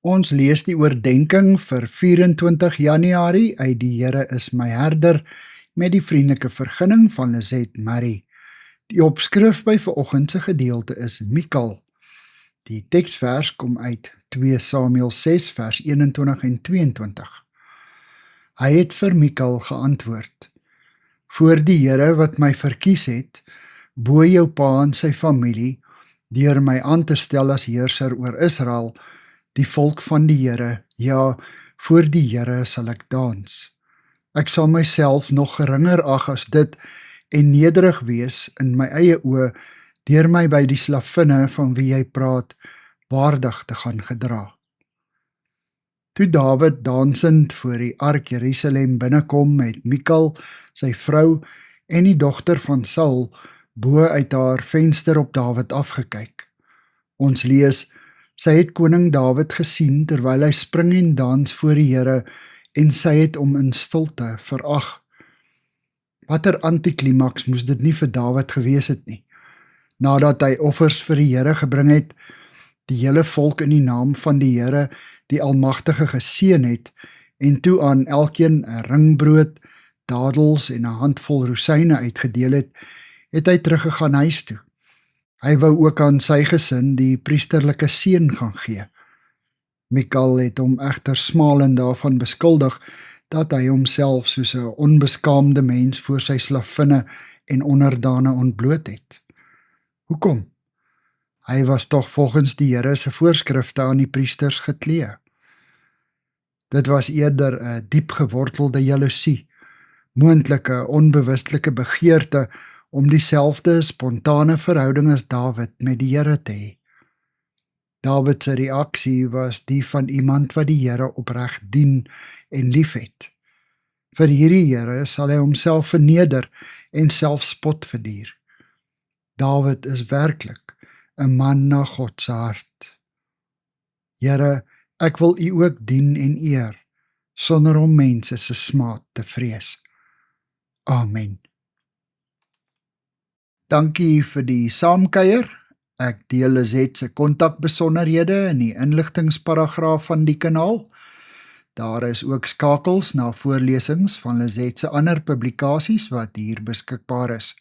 Ons lees die oordenking vir 24 Januarie uit die Here is my herder met die vriendelike vergunning van Lizet Marie. Die opskrif by vanoggend se gedeelte is Mikal. Die teksvers kom uit 2 Samuel 6 vers 21 en 22. Hy het vir Mikal geantwoord: Voor die Here wat my verkies het, bo jou pa en sy familie, deur my aan te stel as heerser oor Israel, die volk van die Here, ja, voor die Here sal ek dans. Ek sal myself nog geringer ag as dit en nederig wees in my eie oë, deur my by die slavinne van wie jy praat, waardig te gaan gedra. Toe Dawid dansend voor die ark Jerusalem binnekom met Mikal, sy vrou en die dogter van Saul, bo uit haar venster op Dawid afgekyk. Ons lees: Sy het koning Dawid gesien terwyl hy spring en dans voor die Here en sy het hom in stilte verag. Watter antiklimaks moes dit nie vir Dawid gewees het nie. Nadat hy offers vir die Here gebring het, die hele volk in die naam van die Here, die Almagtige, geseën het en toe aan elkeen 'n ringbrood, dadels en 'n handvol rosyne uitgedeel het, het hy teruggegaan huis toe. Hy wou ook aan sy gesin die priesterlike seën gaan gee. Mikal het hom egter smalend daarvan beskuldig dat hy homself soos 'n onbeskaamde mens voor sy slavinne en onderdane ontbloot het. Hoekom? Hy was tog volgens die Here se voorskrifte aan die priesters geklee. Dit was eerder 'n diep gewortelde jaloesie, moontlike onbewustelike begeerte om dieselfde spontane verhouding as Dawid met die Here te hê. Dawid se reaksie was die van iemand wat die Here opreg dien en liefhet. Vir hierdie Here sal hy homself verneder en self spot verduur. Dawid is werklik 'n man na God se hart. Here, ek wil U ook dien en eer, sonder om mense se smaad te vrees. Amen. Dankie vir die saamkuier. Ek deel Lizet se kontakbesonderhede in die inligtingsparagraaf van die kanaal. Daar is ook skakels na voorlesings van Lizet se ander publikasies wat hier beskikbaar is.